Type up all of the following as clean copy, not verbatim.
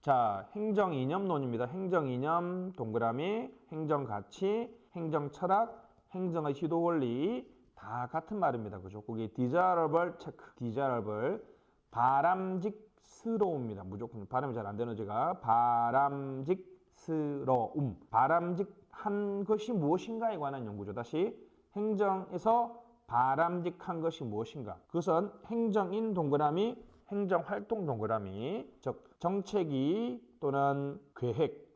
자, 행정이념론입니다. 행정이념 동그라미, 행정가치, 행정철학, 행정의 시도원리 다 같은 말입니다. 그죠? 거기 desirable 체크, desirable 바람직스러움입니다. 무조건 발음이 잘 안 되는 제가 바람직스러움, 바람직한 것이 무엇인가에 관한 연구죠. 다시 행정에서 바람직한 것이 무엇인가? 그것은 행정인 동그라미, 행정활동 동그라미, 즉 정책이 또는 계획,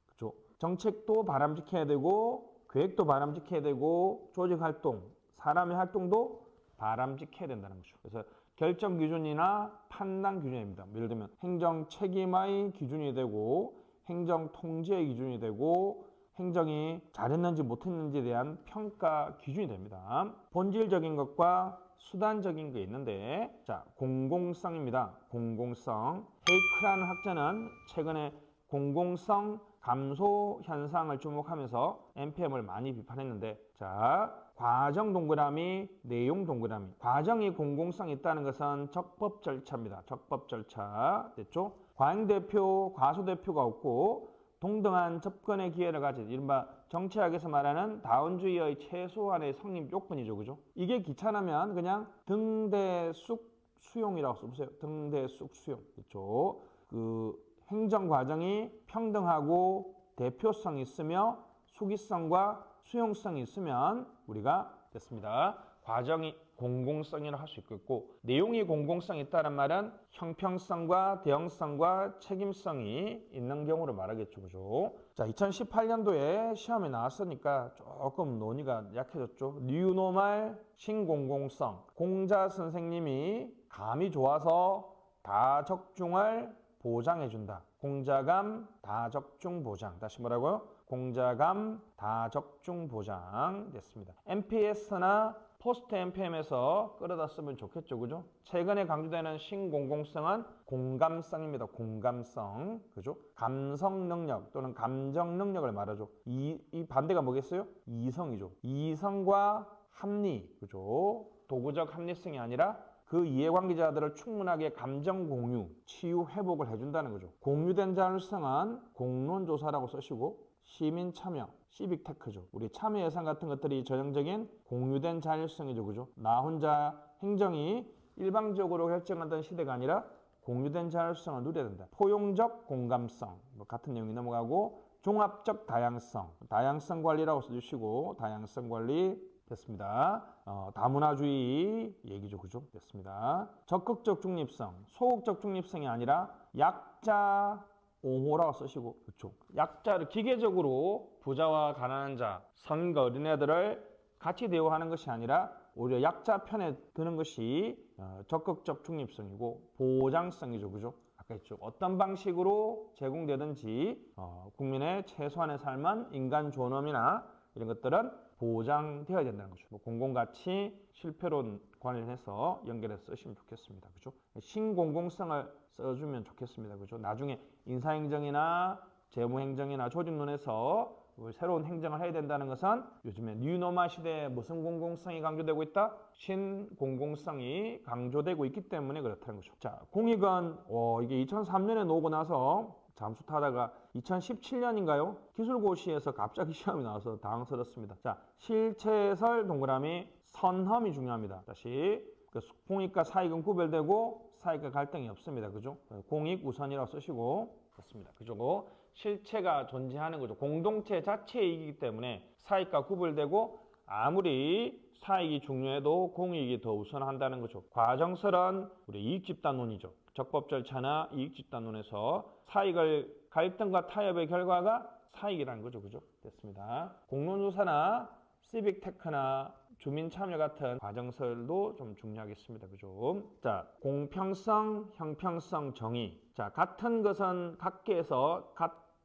그죠? 정책도 바람직해야 되고 계획도 바람직해야 되고 조직활동, 사람의 활동도 바람직해야 된다는 거죠. 그래서 결정 기준이나 판단 기준입니다. 예를 들면 행정 책임의 기준이 되고 행정 통제의 기준이 되고 행정이 잘했는지 못했는지에 대한 평가 기준이 됩니다. 본질적인 것과 수단적인 게 있는데, 자, 공공성입니다. 공공성. 헤이크라는 학자는 최근에 공공성 감소 현상을 주목하면서 NPM을 많이 비판했는데, 자, 과정 동그라미, 내용 동그라미. 과정이 공공성이 있다는 것은 적법 절차입니다. 적법 절차. 됐죠? 과잉대표, 과소대표가 없고 동등한 접근의 기회를 가진 이른바 정치학에서 말하는 다운주의의 최소한의 성립 요건이죠. 그죠? 이게 귀찮으면 그냥 등대숙 수용이라고 써보세요. 등대숙 수용. 그렇죠? 그 행정 과정이 평등하고 대표성이 있으며 수기성과 수용성이 있으면 우리가 됐습니다. 과정이 공공성이라 할 수 있겠고, 내용이 공공성이 있다는 말은 형평성과 대응성과 책임성이 있는 경우를 말하겠죠. 그죠? 자, 2018년도에 시험에 나왔으니까 조금 논의가 약해졌죠. 뉴노멀 신공공성. 공자 선생님이 감이 좋아서 다적중을 보장해준다. 공자감 다적중 보장. 다시 뭐라고요? 공자감 다적중 보장 됐습니다. MPS나 포스트 NPM에서 끌어다 쓰면 좋겠죠. 그죠? 최근에 강조되는 신공공성은 공감성입니다. 공감성. 그죠? 감성 능력 또는 감정 능력을 말하죠. 이 반대가 뭐겠어요? 이성이죠. 이성과 합리. 그죠? 도구적 합리성이 아니라 그 이해관계자들을 충분하게 감정 공유, 치유 회복을 해준다는 거죠. 공유된 자율성은 공론조사라고 쓰시고 시민 참여, 시빅 테크죠. 우리 참여 예산 같은 것들이 전형적인 공유된 자율성이죠. 그죠? 나 혼자 행정이 일방적으로 결정하던 시대가 아니라 공유된 자율성을 누려야 된다. 포용적 공감성, 같은 내용이 넘어가고 종합적 다양성, 다양성 관리라고 써주시고 다양성 관리 됐습니다. 다문화주의 얘기죠. 그죠? 됐습니다. 적극적 중립성, 소극적 중립성이 아니라 약자 옹호라고 쓰시고, 그렇죠. 약자를 기계적으로 부자와 가난한 자, 선거 어린애들을 같이 대우하는 것이 아니라 오히려 약자 편에 드는 것이 적극적 중립성이고 보장성이죠. 그죠? 아까 했죠. 어떤 방식으로 제공되든지 국민의 최소한의 삶은 인간 존엄이나 이런 것들은 보장되어야 된다는 거죠. 뭐 공공가치, 실패론 관련해서 연결해서 쓰시면 좋겠습니다. 그죠? 신공공성을 써주면 좋겠습니다. 그죠? 나중에 인사행정이나 재무행정이나 조직론에서 새로운 행정을 해야 된다는 것은 요즘에 뉴노멀 시대에 무슨 공공성이 강조되고 있다? 신공공성이 강조되고 있기 때문에 그렇다는 거죠. 자, 공익은 이게 2003년에 나오고 나서 잠수 타다가 2017년인가요? 기술고시에서 갑자기 시험이 나와서 당황스럽습니다. 자, 실체설 동그라미 선험이 중요합니다. 다시 공익과 사익은 구별되고 사익과 갈등이 없습니다. 그죠? 공익 우선이라고 쓰시고 그렇습니다. 그죠? 실체가 존재하는 거죠. 공동체 자체의 이익이기 때문에 사익과 구별되고 아무리 사익이 중요해도 공익이 더 우선한다는 거죠. 과정설은 우리 이익집단론이죠. 적법 절차나 이익집단론에서 사익을 갈등과 타협의 결과가 사익이라는 거죠. 그죠? 됐습니다. 공론조사나 시빅 테크나 주민 참여 같은 과정설도 좀 중요하겠습니다. 그죠? 자, 공평성, 형평성, 정의. 자, 같은 것은 같게에서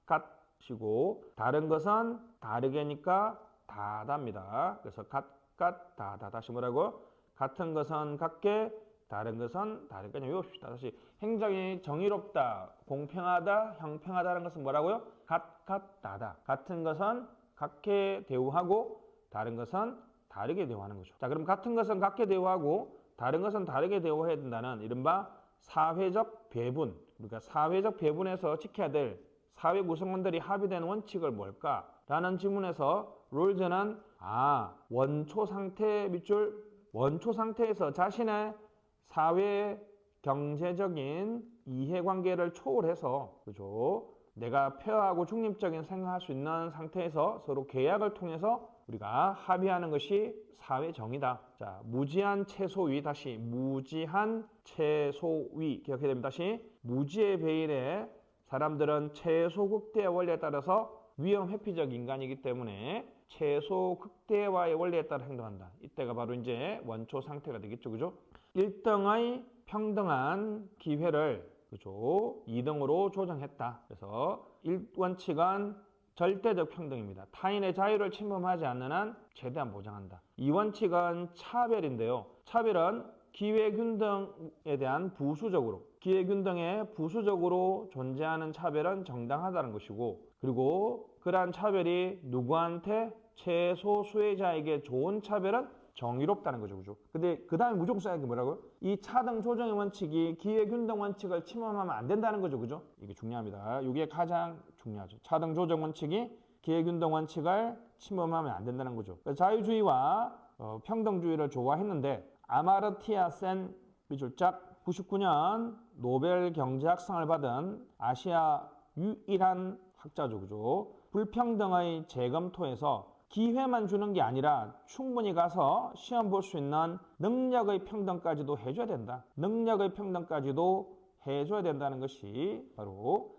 같이고 다른 것은 다르게니까 다답니다. 그래서 다다. 다시 뭐라고? 같은 것은 같게, 다른 것은 다르게. 그냥 외웁시다. 다시 행정이 정의롭다, 공평하다, 형평하다는 것은 뭐라고요? 다다. 같은 것은 같게 대우하고 다른 것은 다르게 대우하는 거죠. 자, 그럼 같은 것은 같게 대우하고 다른 것은 다르게 대우해야 된다는 이른바 사회적 배분, 우리가 사회적 배분에서 지켜야 될 사회 구성원들이 합의된 원칙을 뭘까? 라는 질문에서 롤즈는 원초 상태 밑줄 원초 상태에서 자신의 사회 경제적인 이해관계를 초월해서 그죠? 내가 페어하고 중립적인 생각할 수 있는 상태에서 서로 계약을 통해서 우리가 합의하는 것이 사회정의다. 자, 무지한 채소위 다시 무지한 채소위 기억해야 됩니다. 다시 무지의 베일에 사람들은 채소 극대의 원리에 따라서 위험 회피적 인간이기 때문에 채소 극대화의 원리에 따라 행동한다. 이때가 바로 이제 원초 상태가 되겠죠. 그죠? 1등의 평등한 기회를 그죠? 2등으로 조정했다. 그래서 1원칙은 절대적 평등입니다. 타인의 자유를 침범하지 않는 한 최대한 보장한다. 2원칙은 차별인데요. 차별은 기회균등에 대한 기회균등에 부수적으로 존재하는 차별은 정당하다는 것이고, 그리고 그러한 차별이 누구한테 최소 수혜자에게 좋은 차별은 정의롭다는 거죠. 그죠? 근데 그 다음에 무조건 써야 하는 게 뭐라고요? 이 차등 조정의 원칙이 기회균등 원칙을 침범하면 안 된다는 거죠. 그죠? 이게 중요합니다. 이게 가장 중요하죠. 차등 조정 원칙이 기회균등 원칙을 침범하면 안 된다는 거죠. 자유주의와 평등주의를 좋아했는데 아마르티아 센 밑줄짝 99년 노벨 경제학상을 받은 아시아 유일한 학자죠. 그죠? 불평등의 재검토에서 기회만 주는 게 아니라 충분히 가서 시험 볼 수 있는 능력의 평등까지도 해줘야 된다. 능력의 평등까지도 해줘야 된다는 것이 바로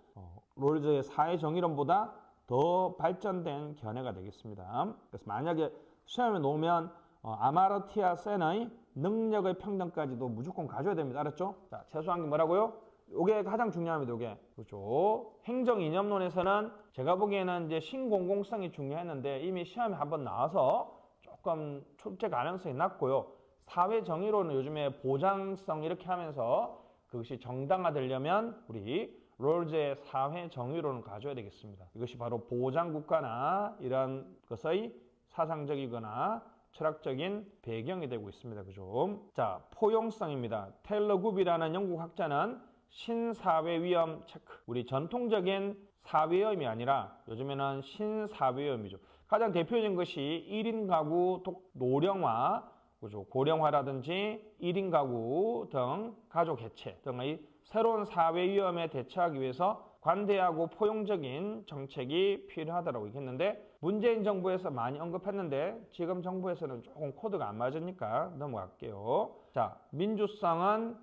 롤즈의 사회정의론보다 더 발전된 견해가 되겠습니다. 그래서 만약에 시험에 놓으면 아마르티아 센의 능력의 평등까지도 무조건 가져야 됩니다. 알았죠? 자, 최소한 게 뭐라고요? 이게 가장 중요합니다. 이게 그렇죠. 행정 이념론에서는 제가 보기에는 이제 신공공성이 중요했는데 이미 시험에 한번 나와서 조금 출제 가능성이 낮고요. 사회 정의론은 요즘에 보장성 이렇게 하면서 그것이 정당화되려면 우리 롤즈의 사회 정의론을 가져야 되겠습니다. 이것이 바로 보장 국가나 이런 것의 사상적이거나 철학적인 배경이 되고 있습니다. 그죠? 자, 포용성입니다. 테일러 굽이라는 영국 학자는 신사회 위험 체크. 우리 전통적인 사회위험이 아니라 요즘에는 신사회위험이죠. 가장 대표적인 것이 1인 가구 노령화, 그죠? 고령화라든지 1인 가구 등 가족 해체 등의 새로운 사회 위험에 대처하기 위해서 관대하고 포용적인 정책이 필요하다고 얘기했는데 문재인 정부에서 많이 언급했는데 지금 정부에서는 조금 코드가 안 맞으니까 넘어갈게요. 자, 민주성은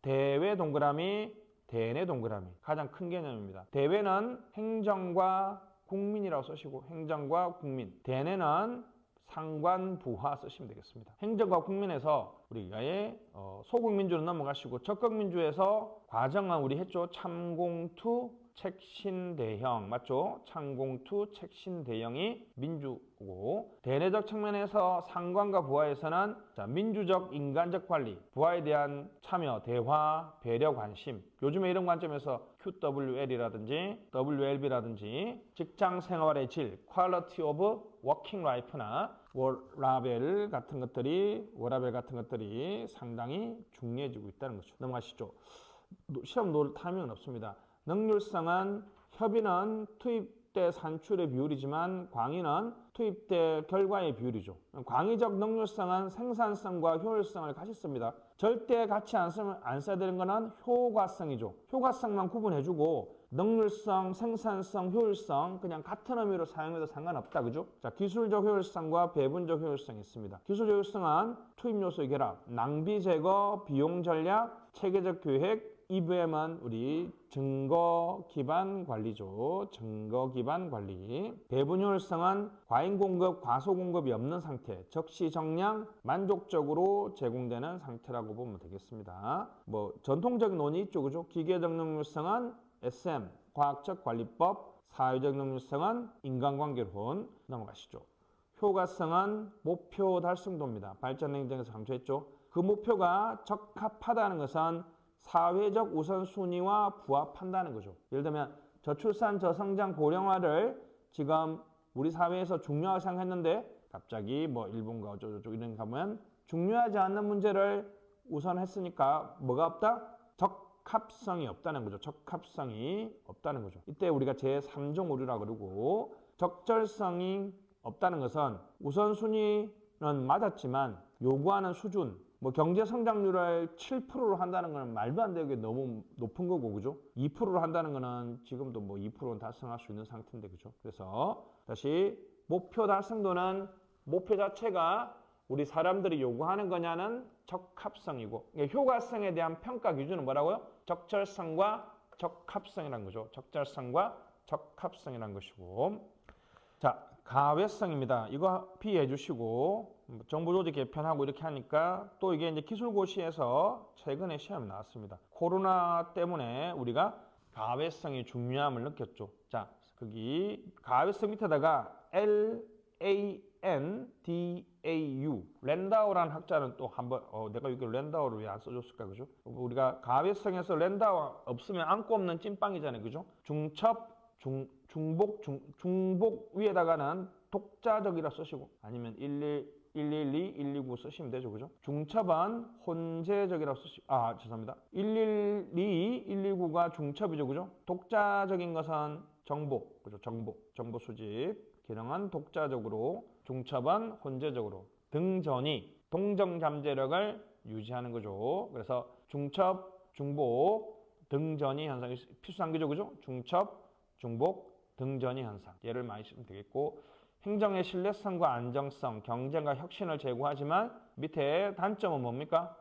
대외 동그라미, 대내 동그라미 가장 큰 개념입니다. 대외는 행정과 국민이라고 쓰시고 행정과 국민, 대내는 상관 부하 쓰시면 되겠습니다. 행정과 국민에서 우리가 소국민주로 넘어가시고 적극민주에서 과정은 우리 했죠. 참공투 책신대형 맞죠? 참공투 책신대형이 민주고 대내적 측면에서 상관과 부하에서는 민주적 인간적 관리, 부하에 대한 참여, 대화, 배려, 관심. 요즘에 이런 관점에서 QWL이라든지 WLB라든지 직장 생활의 질, Quality of Working Life나 워라벨 같은 것들이 상당히 중요해지고 있다는 거죠. 넘어가시죠. 시험 놓을 타이밍은 없습니다. 능률성은 협의는 투입대 산출의 비율이지만 광의는 투입대 결과의 비율이죠. 광의적 능률성은 생산성과 효율성을 같이 씁니다. 절대 같이 안 써야 되는 것은 효과성이죠. 효과성만 구분해주고 능률성, 생산성, 효율성 그냥 같은 의미로 사용해도 상관없다. 그죠? 자, 기술적 효율성과 배분적 효율성이 있습니다. 기술적 효율성은 투입 요소의 결합, 낭비 제거, 비용 전략, 체계적 계획, EVM은 우리 증거 기반 관리죠. 증거 기반 관리. 배분 효율성은 과잉 공급, 과소 공급이 없는 상태, 적시 정량, 만족적으로 제공되는 상태라고 보면 되겠습니다. 전통적인 논의 있죠. 그죠? 기계적 능률성은 SM, 과학적 관리법, 사회적 능률성은 인간관계론. 넘어가시죠. 효과성은 목표 달성도입니다. 발전 행정에서 강조했죠. 그 목표가 적합하다는 것은 사회적 우선순위와 부합한다는 거죠. 예를 들면 저출산, 저성장, 고령화를 지금 우리 사회에서 중요하게 생각했는데 갑자기 일본과 어쩌고저쩌고 이런 가면 중요하지 않는 문제를 우선했으니까 뭐가 없다? 적합성이 없다는 거죠. 적합성이 없다는 거죠. 이때 우리가 제3종 오류라 그러고, 적절성이 없다는 것은 우선순위는 맞았지만 요구하는 수준, 뭐 경제 성장률을 7%로 한다는 건 말도 안 되게 너무 높은 거고, 그죠? 2%로 한다는 거는 지금도 뭐 2%는 달성할 수 있는 상태인데, 그죠? 그래서 다시 목표 달성도는 목표 자체가 우리 사람들이 요구하는 거냐는 적합성이고, 효과성에 대한 평가 기준은 뭐라고요? 적절성과 적합성이라는 거죠. 적절성과 적합성이라는 것이고, 자, 가외성입니다. 이거 피해 주시고, 정보조직 개편하고 이렇게 하니까 또 이게 이제 기술고시에서 최근에 시험이 나왔습니다. 코로나 때문에 우리가 가외성이 중요함을 느꼈죠. 자, 거기 가외성 밑에다가 LANDAU 랜다우라는 학자는 또 한번 내가 여기 랜다우를 왜 안 써줬을까, 그죠? 우리가 가외성에서 랜다우 없으면 안고 없는 찐빵이잖아요, 그죠? 중첩, 중복 위에다가는 독자적이라 쓰시고, 아니면 112, 129 쓰시면 되죠, 그죠? 중첩은 혼재적이라 쓰시고, 죄송합니다. 112, 129가 중첩이죠, 그죠? 독자적인 것은 정보, 그죠? 정보 수집. 기능은 독자적으로, 중첩은 혼재적으로. 등전이 동정 잠재력을 유지하는 거죠. 그래서 중첩, 중복, 등전이 현상이 필수단계죠, 그죠? 중첩, 중복, 등전이 현상. 얘를 많이 쓰면 되겠고, 행정의 신뢰성과 안정성, 경쟁과 혁신을 제고하지만 밑에 단점은 뭡니까?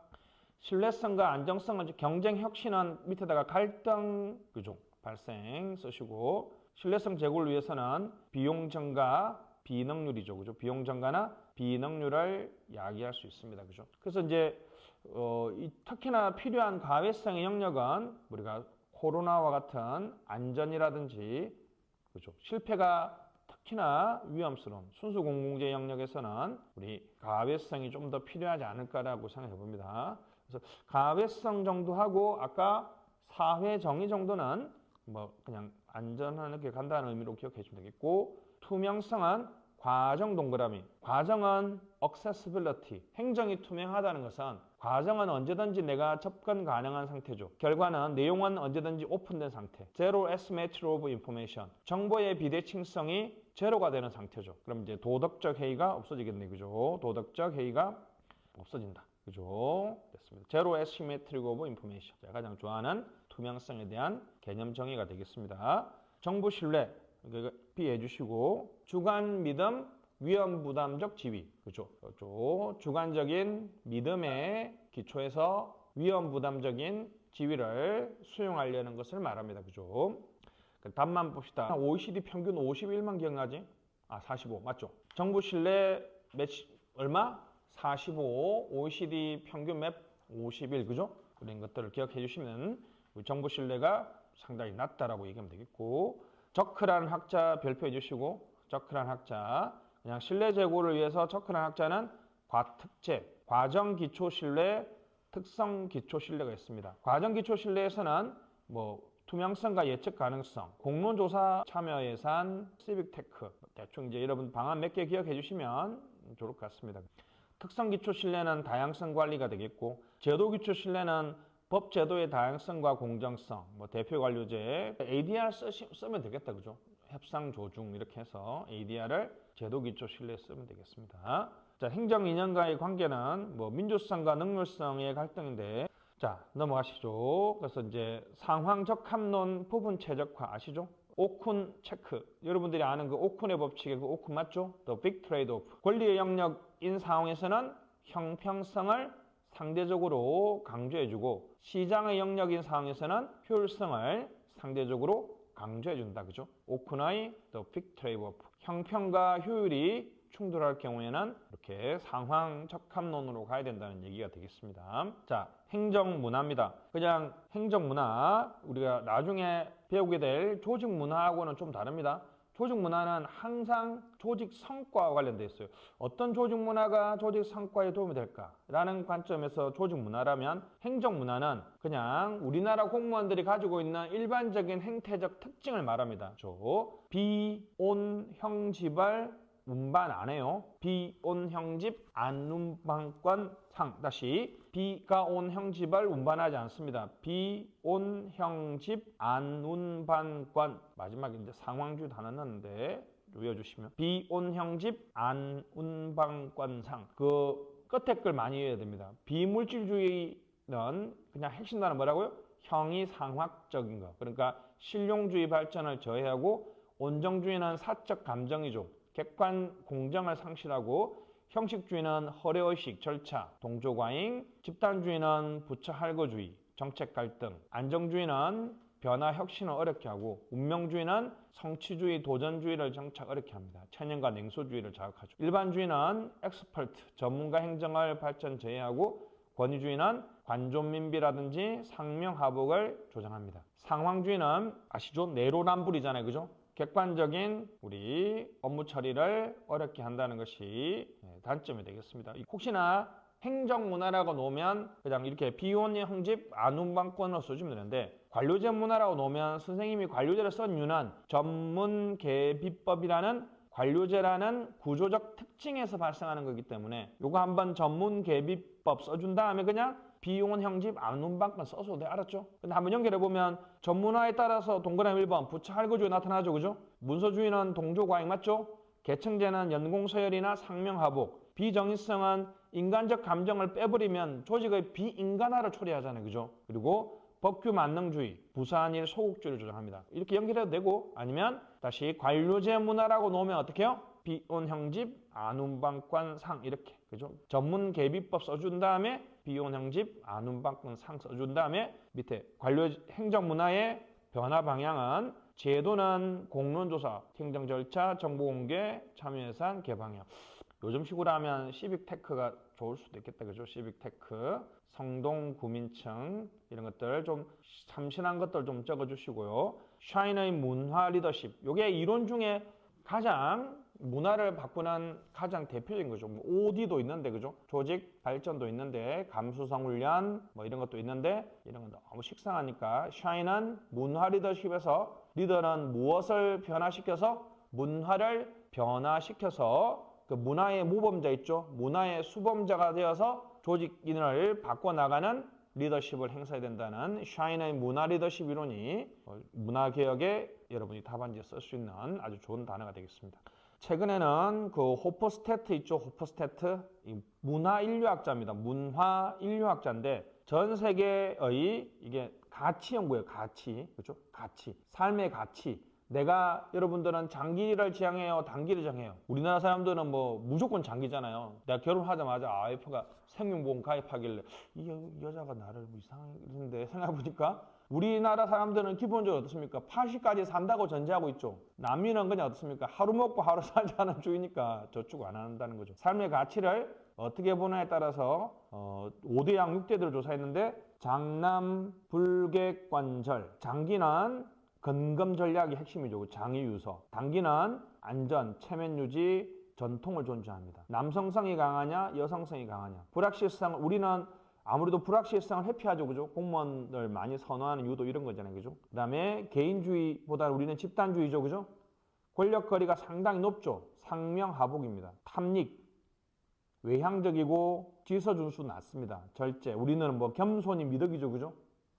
신뢰성과 안정성은 경쟁, 혁신은 밑에다가 갈등, 그죠? 발생 쓰시고, 신뢰성 제고를 위해서는 비용 증가, 비능률이죠, 그죠? 비용 증가나 비능률을 야기할 수 있습니다, 그죠? 그래서 이제 특히나 필요한 가외성의 영역은 우리가 코로나와 같은 안전이라든지, 그죠? 실패가 특히나 위험스러운 순수 공공재 영역에서는 우리 가외성이 좀 더 필요하지 않을까라고 생각해 봅니다. 그래서 가외성 정도 하고 아까 사회 정의 정도는 뭐 그냥 안전하게 간다는 의미로 기억해 주시면 되겠고, 투명성은 과정 동그라미. 과정은 accessibility. 행정이 투명하다는 것은 과정은 언제든지 내가 접근 가능한 상태죠. 결과는 내용은 언제든지 오픈된 상태. Zero asymmetry of information. 정보의 비대칭성이 제로가 되는 상태죠. 그럼 이제 도덕적 해이가 없어지겠네요, 그죠? 도덕적 해이가 없어진다, 그죠? 됐습니다. Zero asymmetry of information. 제가 가장 좋아하는 투명성에 대한 개념 정의가 되겠습니다. 정보 신뢰 피해 주시고, 주관 믿음, 위험 부담적 지위, 그죠? 주관적인 믿음에 기초해서 위험 부담적인 지위를 수용하려는 것을 말합니다, 그죠? 답만 봅시다. OECD 평균 51만 기억나지? 45 맞죠? 정부 신뢰 얼마? 45, OECD 평균 맵 51, 그죠? 그런 것들을 기억해 주시면 우리 정부 신뢰가 상당히 낮다라고 얘기하면 되겠고, 저크라는 학자 별표해 주시고, 저크라는 학자 그냥 신뢰 제고를 위해서 저크라는 학자는 과특제, 과정 기초 신뢰, 특성 기초 신뢰가 있습니다. 과정 기초 신뢰에서는 뭐 투명성과 예측 가능성, 공론조사 참여 예산, 시빅 테크, 대충 이제 여러분 방안 몇 개 기억해 주시면 좋을 것 같습니다. 특성 기초 신뢰는 다양성 관리가 되겠고, 제도 기초 신뢰는 법 제도의 다양성과 공정성, 뭐 대표 관료제, ADR 쓰면 되겠다, 그죠? 협상 조중 이렇게 해서 ADR을 제도 기초 신뢰에 쓰면 되겠습니다. 자, 행정 인연과의 관계는 뭐 민주성과 능률성의 갈등인데, 자, 넘어가시죠. 그래서 이제 상황 적합론 부분 최적화 아시죠? 오쿤 체크. 여러분들이 아는 그 오쿤의 법칙의 그 오쿤 맞죠? The big trade-off. 권리의 영역인 상황에서는 형평성을 상대적으로 강조해주고, 시장의 영역인 상황에서는 효율성을 상대적으로 강조해준다, 그죠? 오쿤의 The big trade-off. 형평과 효율이 충돌할 경우에는 이렇게 상황 적합론으로 가야 된다는 얘기가 되겠습니다. 자, 행정문화입니다. 그냥 행정문화, 우리가 나중에 배우게 될 조직문화하고는 좀 다릅니다. 조직문화는 항상 조직 성과와 관련되어 있어요. 어떤 조직문화가 조직 성과에 도움이 될까라는 관점에서 조직문화라면, 행정문화는 그냥 우리나라 공무원들이 가지고 있는 일반적인 행태적 특징을 말합니다. 비온 형집을 운반 안 해요. 비온 형집 안 운반권 상. 다시 비가 온 형집을 운반하지 않습니다. 비 온 형집 안운반권. 마지막에 이제 상황주 단어 넣는데 외워주시면 비 온 형집 안운반권상. 그 끝에 걸 많이 외워야 됩니다. 비물질주의는 그냥 핵심 단어 뭐라고요? 형이상학적인 거. 그러니까 실용주의 발전을 저해하고, 온정주의는 사적 감정이죠. 객관 공정을 상실하고, 형식주의는 허례의식, 절차, 동조과잉, 집단주의는 부처 할거주의, 정책 갈등, 안정주의는 변화 혁신을 어렵게 하고, 운명주의는 성취주의, 도전주의를 정착 어렵게 합니다. 천연과 냉소주의를 자극하죠. 일반주의는 엑스퍼트, 전문가 행정을 발전 제외하고, 권위주의는 관존민비라든지 상명하복을 조장합니다. 상황주의는 아시죠? 내로남불이잖아요. 그죠? 객관적인 우리 업무 처리를 어렵게 한다는 것이 단점이 되겠습니다. 혹시나 행정문화라고 놓으면 그냥 이렇게 비혼 형집 안운반권으로 써주면 되는데, 관료제 문화라고 놓으면 선생님이 관료제를 쓴 이유는 전문계비법이라는 관료제라는 구조적 특징에서 발생하는 거기 때문에 요거 한번 전문계비법 써준 다음에 그냥 비혼 형집 안운반권 써서 돼. 알았죠? 근데 한번 연결해보면 전문화에 따라서 동그라미 1번 부처 할거주의 나타나죠. 그죠? 문서주의는 동조과잉 맞죠? 계층제는 연공서열이나 상명하복, 비정의성은 인간적 감정을 빼버리면 조직의 비인간화를 초래하잖아요. 그죠? 그리고 법규 만능주의, 부사한일 소극주의를 조장합니다. 이렇게 연결해도 되고, 아니면 다시 관료제 문화라고 놓으면 어떻게 해요? 비혼 형집 안운반권 상. 이렇게. 그죠? 전문계비법 써준 다음에 비혼 형집 안운반권 상 써준 다음에 밑에 관료 행정문화의 변화 방향은 제도는 공론조사, 행정 절차, 정보공개, 참여예산, 개방형. 요즘 식으로 하면 시빅테크가 좋을 수도 있겠다. 그죠? 시빅테크, 성동구민층 이런 것들 좀 참신한 것들 좀 적어주시고요. 샤인의 문화 리더십. 요게 이론 중에 가장 문화를 바꾸는 가장 대표적인 거죠. OD도 있는데, 그죠? 조직 발전도 있는데, 감수성 훈련 뭐 이런 것도 있는데, 이런 건 너무 식상하니까 샤인은 문화 리더십에서, 리더는 무엇을 변화시켜서 문화를 변화시켜서 그 문화의 모범자 있죠? 문화의 수범자가 되어서 조직인을 바꿔나가는 리더십을 행사해야 된다는 샤인의 문화 리더십 이론이 문화개혁에 여러분이 답안지에 쓸 수 있는 아주 좋은 단어가 되겠습니다. 최근에는 그 호퍼스테트 있죠? 호퍼스테트 문화인류학자입니다. 문화인류학자인데 전 세계의 이게 가치 연구예요. 가치, 그렇죠? 가치, 삶의 가치. 내가 여러분들은 장기를 지향해요, 단기를 지향해요. 우리나라 사람들은 뭐 무조건 장기잖아요. 내가 결혼하자마자 와이프가 생명보험 가입하길래 이 여자가 나를 뭐 이상한데 생각해보니까 우리나라 사람들은 기본적으로 어떻습니까? 80까지 산다고 전제하고 있죠. 남미는 그냥 어떻습니까? 하루 먹고 하루 살자는 주의니까 저축 안 한다는 거죠. 삶의 가치를 어떻게 보느냐에 따라서 5대양 6대들을 조사했는데, 장남 불객관절, 장기는 건금 전략이 핵심이죠. 장위 유서. 단기는 안전, 체면 유지, 전통을 존중합니다. 남성성이 강하냐, 여성성이 강하냐. 불확실성, 우리는 아무래도 불확실성을 회피하죠. 그죠? 공무원을 많이 선호하는 유도 이런 거잖아요. 그죠? 그 다음에 개인주의보다 우리는 집단주의죠. 그죠? 권력거리가 상당히 높죠. 상명하복입니다. 탐닉, 외향적이고 질서준수 낮습니다. 절제, 우리는 뭐 겸손이 미덕이죠. 그죠?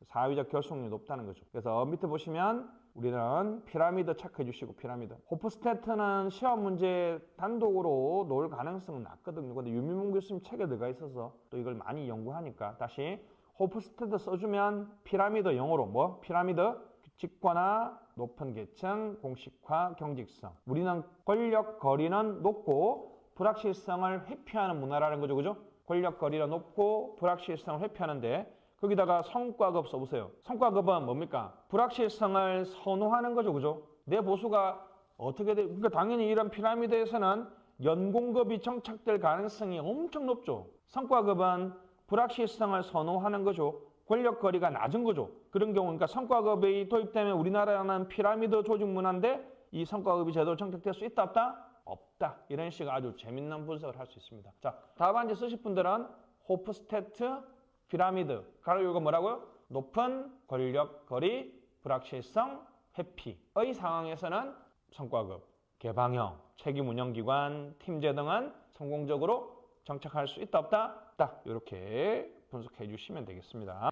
사회적 결속력이 높다는 거죠. 그래서 밑에 보시면 우리는 피라미드 체크해 주시고, 피라미드. 호프스테트는 시험 문제 단독으로 놓을 가능성은 낮거든요. 근데 유민문 교수님 책에 들어가 있어서 또 이걸 많이 연구하니까 다시 호프스테트 써주면 피라미드 영어로 뭐? 피라미드, 직권화, 높은 계층, 공식화, 경직성. 우리는 권력 거리는 높고 불확실성을 회피하는 문화라는 거죠. 그죠? 권력 거리가 높고 불확실성을 회피하는데, 거기다가 성과급 써보세요. 성과급은 뭡니까? 불확실성을 선호하는 거죠. 그죠? 내 보수가 어떻게 돼? 그러니까 당연히 이런 피라미드에서는 연공급이 정착될 가능성이 엄청 높죠. 성과급은 불확실성을 선호하는 거죠. 권력 거리가 낮은 거죠. 그런 경우, 그러니까 성과급이 도입되면 우리나라는 피라미드 조직 문화인데 이 성과급이 제대로 정착될 수 있다 없다? 없다. 이런 식의 아주 재밌는 분석을 할 수 있습니다. 자, 답안지 쓰실 분들은 호프스테트, 피라미드, 가로 이거 뭐라고요? 높은 권력 거리, 불확실성, 회피의 상황에서는 성과급, 개방형, 책임 운영기관, 팀제 등은 성공적으로 정착할 수 있다 없다? 있다. 이렇게 분석해 주시면 되겠습니다.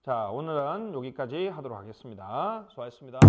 자, 오늘은 여기까지 하도록 하겠습니다. 수고하셨습니다.